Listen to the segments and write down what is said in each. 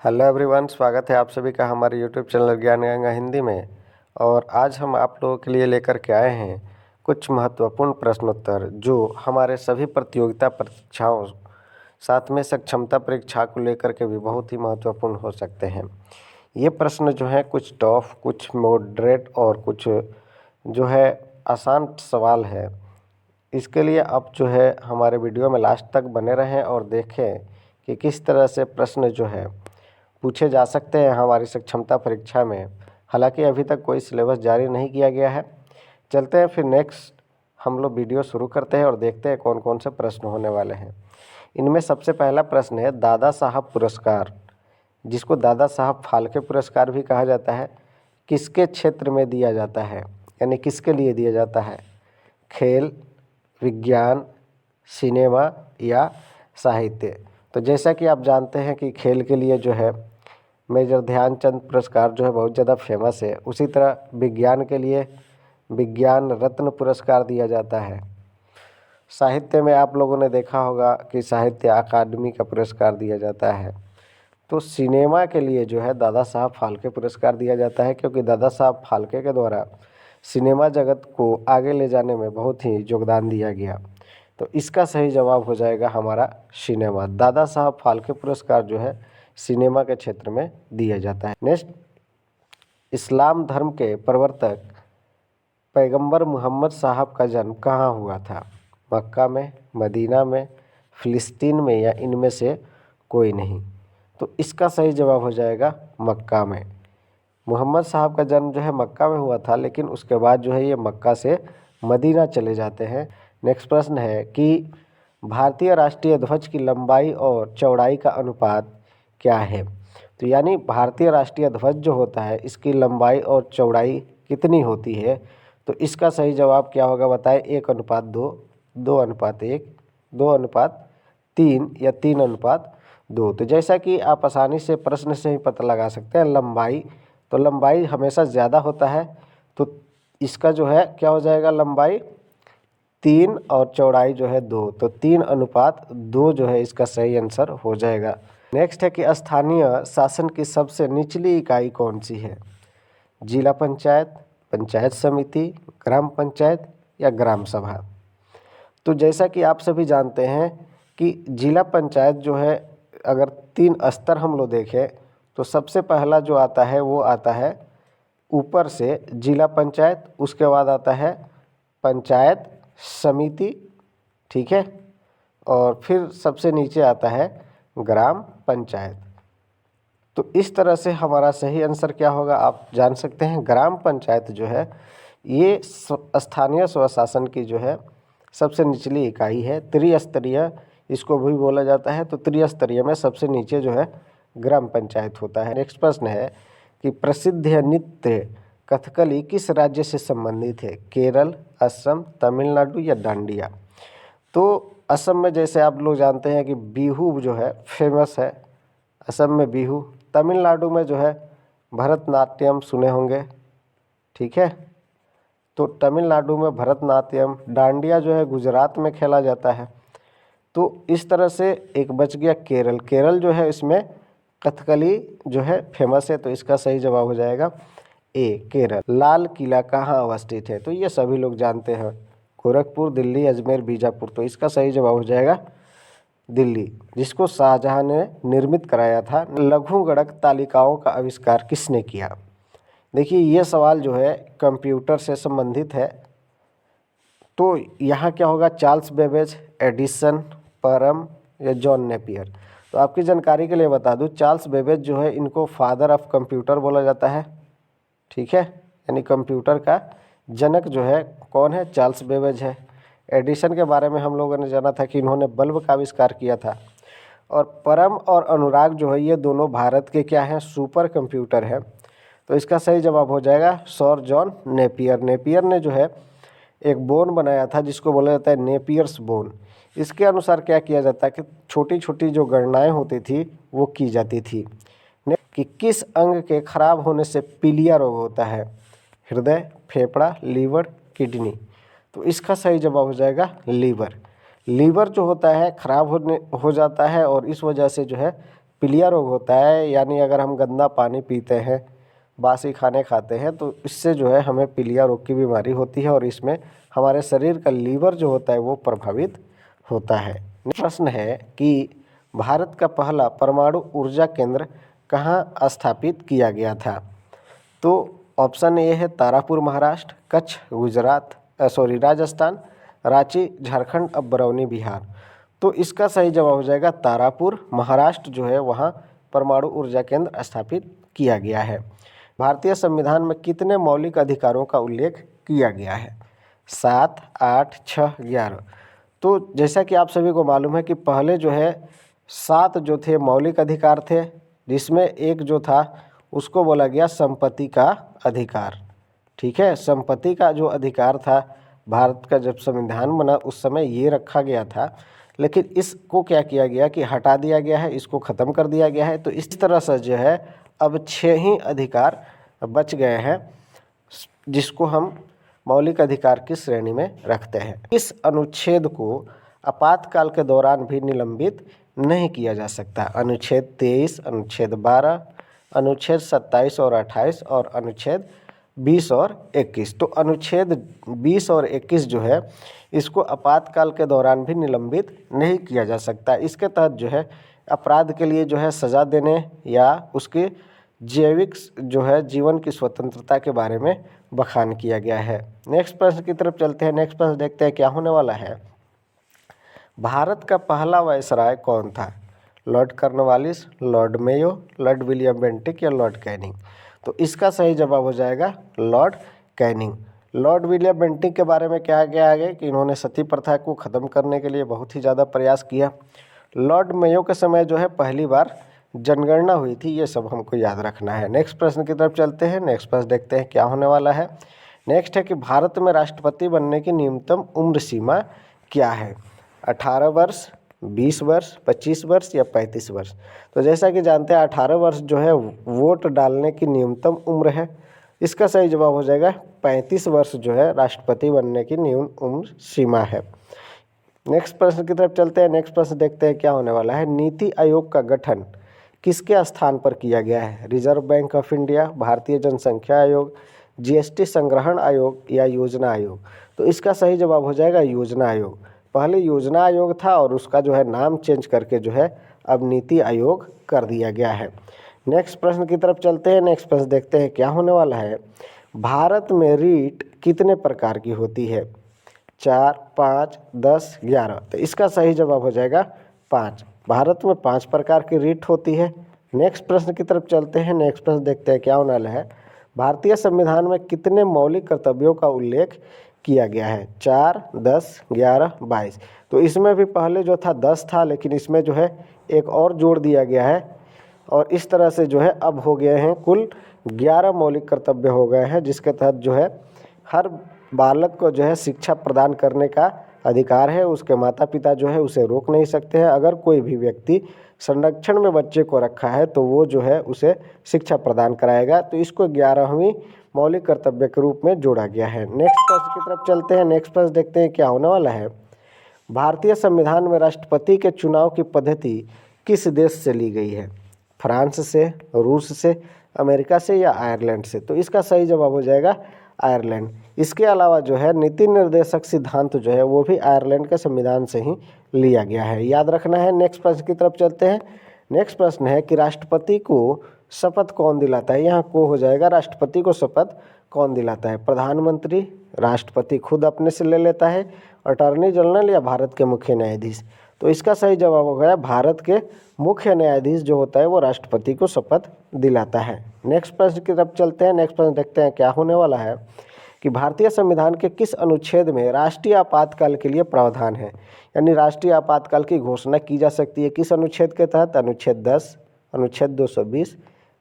Hello everyone, स्वागत है आप सभी का हमारे यूट्यूब चैनल ज्ञान गंगा हिंदी में। और आज हम आप लोगों के लिए लेकर के आए हैं कुछ महत्वपूर्ण प्रश्नोत्तर जो हमारे सभी प्रतियोगिता परीक्षाओं साथ में सक्षमता परीक्षा को लेकर के भी बहुत ही महत्वपूर्ण हो सकते हैं। ये प्रश्न जो है कुछ टफ, कुछ मॉडरेट और कुछ जो है आसान सवाल है। इसके लिए आप जो है हमारे वीडियो में लास्ट तक बने रहें और देखें कि किस तरह से प्रश्न जो है पूछे जा सकते हैं हमारी सक्षमता परीक्षा में। हालांकि अभी तक कोई सिलेबस जारी नहीं किया गया है। चलते हैं फिर नेक्स्ट हम लोग वीडियो शुरू करते हैं और देखते हैं कौन कौन से प्रश्न होने वाले हैं। इनमें सबसे पहला प्रश्न है दादा साहब पुरस्कार, जिसको दादा साहब फाल्के पुरस्कार भी कहा जाता है, किसके क्षेत्र में दिया जाता है, यानी किसके लिए दिया जाता है? खेल, विज्ञान, सिनेमा या साहित्य। तो जैसा कि आप जानते हैं कि खेल के लिए जो है मेजर ध्यानचंद पुरस्कार जो है बहुत ज़्यादा फेमस है। उसी तरह विज्ञान के लिए विज्ञान रत्न पुरस्कार दिया जाता है। साहित्य में आप लोगों ने देखा होगा कि साहित्य अकादमी का पुरस्कार दिया जाता है। तो सिनेमा के लिए जो है दादा साहब फाल्के पुरस्कार दिया जाता है, क्योंकि दादा साहब फाल्के के द्वारा सिनेमा जगत को आगे ले जाने में बहुत ही योगदान दिया गया। तो इसका सही जवाब हो जाएगा हमारा सिनेमा। दादा साहब फाल्के पुरस्कार जो है सिनेमा के क्षेत्र में दिया जाता है। नेक्स्ट, इस्लाम धर्म के प्रवर्तक पैगंबर मोहम्मद साहब का जन्म कहाँ हुआ था? मक्का में, मदीना में, फ़िलिस्तीन में या इनमें से कोई नहीं? तो इसका सही जवाब हो जाएगा मक्का में। मोहम्मद साहब का जन्म जो है मक्का में हुआ था, लेकिन उसके बाद जो है ये मक्का से मदीना चले जाते हैं। नेक्स्ट प्रश्न है कि भारतीय राष्ट्रीय ध्वज की लंबाई और चौड़ाई का अनुपात क्या है? तो यानी भारतीय राष्ट्रीय ध्वज जो होता है इसकी लंबाई और चौड़ाई कितनी होती है? तो इसका सही जवाब क्या होगा बताएं? 1:2, 2:1, 2:3 या 3:2। तो जैसा कि आप आसानी से प्रश्न से ही पता लगा सकते हैं, लंबाई, तो लंबाई हमेशा ज़्यादा होता है, तो इसका जो है क्या हो जाएगा? लंबाई 3 और चौड़ाई जो है 2, तो 3:2 जो है इसका सही आंसर हो जाएगा। नेक्स्ट है कि स्थानीय शासन की सबसे निचली इकाई कौन सी है? जिला पंचायत, पंचायत समिति, ग्राम पंचायत या ग्राम सभा? तो जैसा कि आप सभी जानते हैं कि जिला पंचायत जो है, अगर 3 स्तर हम लोग देखें तो सबसे पहला जो आता है वो आता है ऊपर से जिला पंचायत, उसके बाद आता है पंचायत समिति, ठीक है, और फिर सबसे नीचे आता है ग्राम पंचायत। तो इस तरह से हमारा सही आंसर क्या होगा आप जान सकते हैं। ग्राम पंचायत जो है ये स्थानीय स्वशासन की जो है सबसे निचली इकाई है। त्रिस्तरीय इसको भी बोला जाता है, तो त्रिस्तरीय में सबसे नीचे जो है ग्राम पंचायत होता है। नेक्स्ट प्रश्न है कि प्रसिद्ध नृत्य कथकली किस राज्य से संबंधित है? केरल, असम, तमिलनाडु या डांडिया? तो असम में जैसे आप लोग जानते हैं कि बिहू जो है फेमस है, असम में बिहू। तमिलनाडु में जो है भरतनाट्यम सुने होंगे, ठीक है, तो तमिलनाडु में भरतनाट्यम। डांडिया जो है गुजरात में खेला जाता है। तो इस तरह से एक बच गया केरल। केरल जो है इसमें कथकली जो है फेमस है, तो इसका सही जवाब हो जाएगा ए, केरल। लाल किला कहाँ अवस्थित है? तो ये सभी लोग जानते हैं, गोरखपुर, दिल्ली, अजमेर, बीजापुर। तो इसका सही जवाब हो जाएगा दिल्ली, जिसको शाहजहां ने निर्मित कराया था। लघु गणक तालिकाओं का आविष्कार किसने किया? देखिए ये सवाल जो है कंप्यूटर से संबंधित है, तो यहाँ क्या होगा? चार्ल्स बेबेज, एडिसन, परम या जॉन नेपियर? तो आपकी जानकारी के लिए बता दूँ, चार्ल्स बेबेज जो है इनको फादर ऑफ कंप्यूटर बोला जाता है, ठीक है, यानी कंप्यूटर का जनक जो है कौन है? चार्ल्स बेबेज है। एडिसन के बारे में हम लोगों ने जाना था कि इन्होंने बल्ब का आविष्कार किया था। और परम और अनुराग जो है ये दोनों भारत के क्या हैं? सुपर कंप्यूटर है। तो इसका सही जवाब हो जाएगा सर जॉन नेपियर। नेपियर ने जो है एक बोन बनाया था जिसको बोला जाता है नेपियर्स बोन। इसके अनुसार क्या किया जाता है कि छोटी छोटी जो गणनाएं होती थी वो की जाती थी कि किस अंग के खराब होने से पीलिया रोग होता है? हृदय, फेफड़ा, लीवर, किडनी? तो इसका सही जवाब हो जाएगा लीवर। लीवर जो होता है खराब हो जाता है और इस वजह से जो है पीलिया रोग होता है, यानी अगर हम गंदा पानी पीते हैं, बासी खाने खाते हैं, तो इससे जो है हमें पीलिया रोग की बीमारी होती है और इसमें हमारे शरीर का लीवर जो होता है वो प्रभावित होता है। प्रश्न है कि भारत का पहला परमाणु ऊर्जा केंद्र कहाँ स्थापित किया गया था? तो ऑप्शन ए है तारापुर महाराष्ट्र, कच्छ गुजरात, राजस्थान, रांची झारखंड, अब बरौनी बिहार। तो इसका सही जवाब हो जाएगा तारापुर महाराष्ट्र जो है वहाँ परमाणु ऊर्जा केंद्र स्थापित किया गया है। भारतीय संविधान में कितने मौलिक अधिकारों का उल्लेख किया गया है? 7, 8, 6, 11। तो जैसा कि आप सभी को मालूम है कि पहले जो है 7 जो थे मौलिक अधिकार थे, जिसमें एक जो था उसको बोला गया संपत्ति का अधिकार। ठीक है, संपत्ति का जो अधिकार था भारत का जब संविधान बना उस समय ये रखा गया था, लेकिन इसको क्या किया गया कि हटा दिया गया है, इसको ख़त्म कर दिया गया है। तो इस तरह से जो है अब 6 ही अधिकार बच गए हैं जिसको हम मौलिक अधिकार की श्रेणी में रखते हैं। इस अनुच्छेद को आपातकाल के दौरान भी निलंबित नहीं किया जा सकता। अनुच्छेद 23, अनुच्छेद 12, अनुच्छेद 27 और 28 और अनुच्छेद 20 और 21। तो अनुच्छेद 20 और 21 जो है इसको आपातकाल के दौरान भी निलंबित नहीं किया जा सकता। इसके तहत जो है अपराध के लिए जो है सज़ा देने या उसके जैविक जो है जीवन की स्वतंत्रता के बारे में बखान किया गया है। नेक्स्ट प्रश्न की तरफ चलते हैं। नेक्स्ट प्रश्न देखते हैं क्या होने वाला है। भारत का पहला वायसराय कौन था? Lord Cornwallis, Lord Mayo, Lord William Bentinck या लॉर्ड कैनिंग? तो इसका सही जवाब हो जाएगा Lord Canning. Lord William Bentinck के बारे में क्या क्या आगे कि इन्होंने सती प्रथा को ख़त्म करने के लिए बहुत ही ज़्यादा प्रयास किया। लॉर्ड मेयो के समय जो है पहली बार जनगणना हुई थी, ये सब हमको याद रखना है। नेक्स्ट प्रश्न की तरफ चलते हैं। नेक्स्ट प्रश्न देखते हैं क्या होने वाला है। नेक्स्ट है कि भारत में राष्ट्रपति बनने की न्यूनतम उम्र सीमा क्या है? 18 वर्ष, 20 वर्ष, 25 वर्ष या 35 वर्ष? तो जैसा कि जानते हैं 18 वर्ष जो है वोट डालने की न्यूनतम उम्र है। इसका सही जवाब हो जाएगा 35 वर्ष जो है राष्ट्रपति बनने की न्यूनतम उम्र सीमा है। नेक्स्ट प्रश्न की तरफ चलते हैं। नेक्स्ट प्रश्न देखते हैं क्या होने वाला है। नीति आयोग का गठन किसके स्थान पर किया गया है? रिजर्व बैंक ऑफ इंडिया, भारतीय जनसंख्या आयोग, जीएसटी संग्रहण आयोग या योजना आयोग? तो इसका सही जवाब हो जाएगा योजना आयोग। पहले योजना आयोग था और उसका जो है नाम चेंज करके जो है अब नीति आयोग कर दिया गया है। नेक्स्ट प्रश्न की तरफ चलते हैं। नेक्स्ट प्रश्न देखते हैं क्या होने वाला है। भारत में रीट कितने प्रकार की होती है? 4, 5, 10, 11? तो इसका सही जवाब हो जाएगा 5। भारत में 5 प्रकार की रीट होती है। नेक्स्ट प्रश्न की तरफ चलते हैं। नेक्स्ट प्रश्न देखते हैं क्या होने वाला है। भारतीय संविधान में कितने मौलिक कर्तव्यों का उल्लेख किया गया है? 4, 10, 11, 22? तो इसमें भी पहले जो था 10 था, लेकिन इसमें जो है एक और जोड़ दिया गया है और इस तरह से जो है अब हो गए हैं कुल 11 मौलिक कर्तव्य हो गए हैं, जिसके तहत जो है हर बालक को जो है शिक्षा प्रदान करने का अधिकार है। उसके माता पिता जो है उसे रोक नहीं सकते हैं। अगर कोई भी व्यक्ति संरक्षण में बच्चे को रखा है तो वो जो है उसे शिक्षा प्रदान कराएगा। तो इसको 11वीं मौलिक कर्तव्य के रूप में जोड़ा गया है। नेक्स्ट प्रश्न की तरफ चलते हैं। नेक्स्ट प्रश्न देखते हैं क्या होने वाला है। भारतीय संविधान में राष्ट्रपति के चुनाव की पद्धति किस देश से ली गई है? फ्रांस से, रूस से, अमेरिका से या आयरलैंड से? तो इसका सही जवाब हो जाएगा आयरलैंड। इसके अलावा जो है नीति निर्देशक सिद्धांत जो है वो भी आयरलैंड के संविधान से ही लिया गया है, याद रखना है। नेक्स्ट प्रश्न की तरफ चलते हैं। नेक्स्ट प्रश्न है कि राष्ट्रपति को शपथ कौन दिलाता है? यहाँ को हो जाएगा राष्ट्रपति को शपथ कौन दिलाता है? प्रधानमंत्री, राष्ट्रपति खुद अपने से ले लेता है, अटॉर्नी जनरल या भारत के मुख्य न्यायाधीश? तो इसका सही जवाब हो गया भारत के मुख्य न्यायाधीश जो होता है वो राष्ट्रपति को शपथ दिलाता है। नेक्स्ट प्रश्न की तरफ चलते हैं। नेक्स्ट प्रश्न देखते हैं क्या होने वाला है कि भारतीय संविधान के किस अनुच्छेद में राष्ट्रीय आपातकाल के लिए प्रावधान है? यानी राष्ट्रीय आपातकाल की घोषणा की जा सकती है किस अनुच्छेद के तहत? अनुच्छेद 10, अनुच्छेद 220,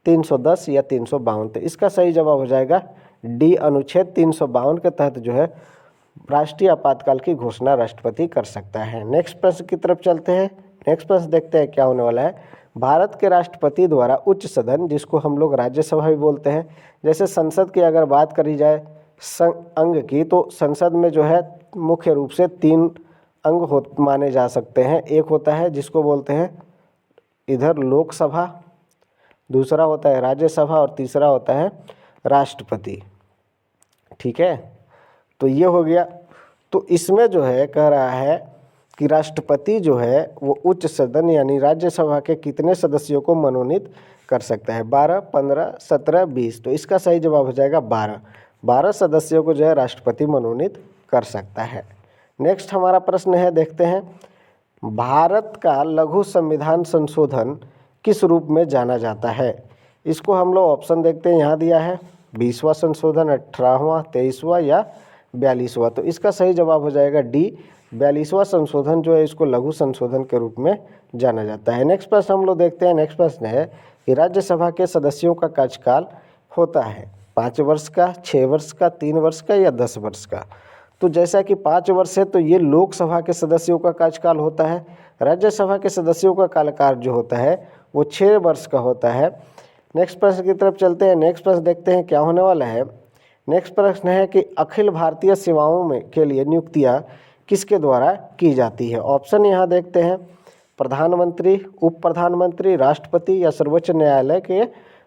310 या 352? तो इसका सही जवाब हो जाएगा डी, अनुच्छेद 352 के तहत जो है राष्ट्रीय आपातकाल की घोषणा राष्ट्रपति कर सकता है। नेक्स्ट प्रश्न की तरफ चलते हैं। नेक्स्ट प्रश्न देखते हैं क्या होने वाला है। भारत के राष्ट्रपति द्वारा उच्च सदन, जिसको हम लोग राज्यसभा भी बोलते हैं, जैसे संसद की अगर बात करी जाए अंग की, तो संसद में जो है मुख्य रूप से 3 अंग माने जा सकते हैं। एक होता है जिसको बोलते हैं इधर लोकसभा, दूसरा होता है राज्यसभा और तीसरा होता है राष्ट्रपति। ठीक है, तो ये हो गया। तो इसमें जो है कह रहा है कि राष्ट्रपति जो है वो उच्च सदन यानी राज्यसभा के कितने सदस्यों को मनोनीत कर सकता है? 12, 15, 17, 20। तो इसका सही जवाब हो जाएगा 12। 12 सदस्यों को जो है राष्ट्रपति मनोनीत कर सकता है। नेक्स्ट हमारा प्रश्न है, देखते हैं, भारत का लघु संविधान संशोधन किस रूप में जाना जाता है? इसको हम लोग ऑप्शन देखते हैं, यहाँ दिया है 20वां संशोधन, 18वां, 23वां या 42वां। तो इसका सही जवाब हो जाएगा डी, 42वां संशोधन जो है इसको लघु संशोधन के रूप में जाना जाता है। नेक्स्ट प्रश्न हम लोग देखते हैं। नेक्स्ट प्रश्न है कि राज्यसभा के सदस्यों का कार्यकाल होता है 5 वर्ष का, 6 वर्ष का, 3 वर्ष का या 10 वर्ष का? तो जैसा कि 5 वर्ष है तो ये लोकसभा के सदस्यों का कार्यकाल होता है। राज्यसभा के सदस्यों का कार्यकाल जो होता है वो 6 वर्ष का होता है। नेक्स्ट प्रश्न की तरफ चलते हैं। नेक्स्ट प्रश्न देखते हैं क्या होने वाला है। नेक्स्ट प्रश्न है कि अखिल भारतीय सेवाओं में के लिए नियुक्तियां किसके द्वारा की जाती है? ऑप्शन यहाँ देखते हैं, प्रधानमंत्री, उप प्रधानमंत्री, राष्ट्रपति या सर्वोच्च न्यायालय के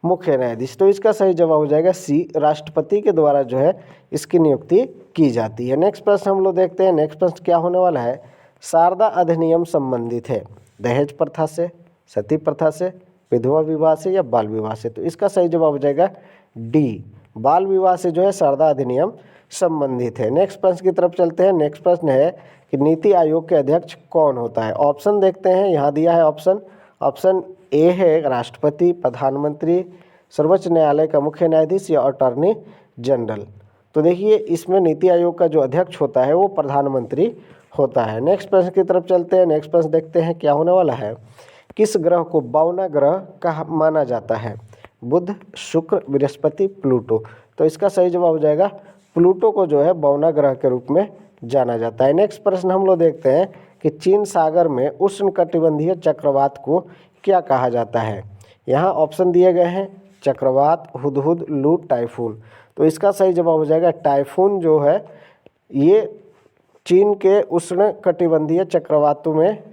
मुख्य न्यायाधीश। तो इसका सही जवाब हो जाएगा सी, राष्ट्रपति के द्वारा जो है इसकी नियुक्ति की जाती है। नेक्स्ट प्रश्न हम लोग देखते हैं। नेक्स्ट प्रश्न क्या होने वाला है, शारदा अधिनियम संबंधित है दहेज प्रथा से, सती प्रथा से, विधवा विवाह से या बाल विवाह से? तो इसका सही जवाब हो जाएगा डी, बाल विवाह से जो है शारदा अधिनियम संबंधित है। नेक्स्ट प्रश्न की तरफ चलते हैं। नेक्स्ट प्रश्न है कि नीति आयोग के अध्यक्ष कौन होता है? ऑप्शन देखते हैं, यहाँ दिया है ऑप्शन ए है राष्ट्रपति, प्रधानमंत्री, सर्वोच्च न्यायालय का मुख्य न्यायाधीश या अटॉर्नी जनरल। तो देखिए इसमें नीति आयोग का जो अध्यक्ष होता है वो प्रधानमंत्री होता है। नेक्स्ट प्रश्न की तरफ चलते हैं। नेक्स्ट प्रश्न देखते हैं क्या होने वाला है, किस ग्रह को 52वां ग्रह का माना जाता है? बुध, शुक्र, बृहस्पति, प्लूटो। तो इसका सही जवाब हो जाएगा प्लूटो को जो है 52वां ग्रह के रूप में जाना जाता है। नेक्स्ट प्रश्न हम लोग देखते हैं कि चीन सागर में उष्णकटिबंधीय चक्रवात को क्या कहा जाता है? यहाँ ऑप्शन दिए गए हैं, चक्रवात, हुदहुद, लू, टाइफून। तो इसका सही जवाब हो जाएगा टाइफून जो है ये चीन के उष्णकटिबंधीय चक्रवातों में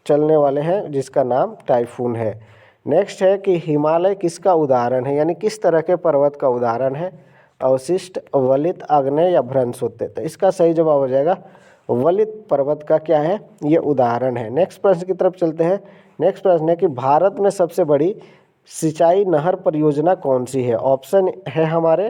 चलने वाले हैं जिसका नाम टाइफून है। नेक्स्ट है कि हिमालय किसका उदाहरण है, यानी किस तरह के पर्वत का उदाहरण है? अवशिष्ट, वलित, आग्नेय या भ्रंश होते? तो इसका सही जवाब हो जाएगा वलित पर्वत का क्या है, ये उदाहरण है। नेक्स्ट प्रश्न की तरफ चलते हैं। नेक्स्ट प्रश्न है कि भारत में सबसे बड़ी सिंचाई नहर परियोजना कौन सी है? ऑप्शन है हमारे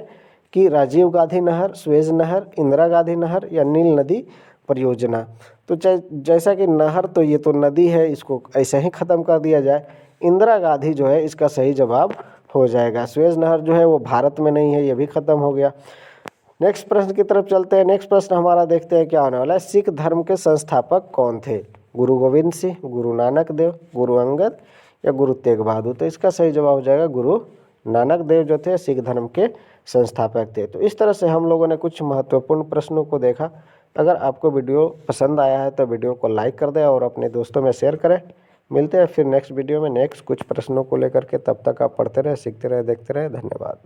कि राजीव गांधी नहर, सुएज नहर, इंदिरा गांधी नहर या नील नदी परियोजना। तो जैसा कि नहर तो ये तो नदी है, इसको ऐसे ही ख़त्म कर दिया जाए। इंदिरा गांधी जो है इसका सही जवाब हो जाएगा। सुएज नहर जो है वो भारत में नहीं है, ये भी ख़त्म हो गया। नेक्स्ट प्रश्न की तरफ चलते हैं। नेक्स्ट प्रश्न हमारा देखते हैं क्या होने वाला है, सिख धर्म के संस्थापक कौन थे? गुरु गोविंद सिंह, गुरु नानक देव, गुरु अंगद या गुरु तेग बहादुर? तो इसका सही जवाब हो जाएगा गुरु नानक देव जो थे सिख धर्म के संस्थापक थे। तो इस तरह से हम लोगों ने कुछ महत्वपूर्ण प्रश्नों को देखा। अगर आपको वीडियो पसंद आया है तो वीडियो को लाइक कर दें और अपने दोस्तों में शेयर करें। मिलते हैं फिर नेक्स्ट वीडियो में नेक्स्ट कुछ प्रश्नों को लेकर के। तब तक आप पढ़ते रहे, सीखते रहे, देखते रहे। धन्यवाद।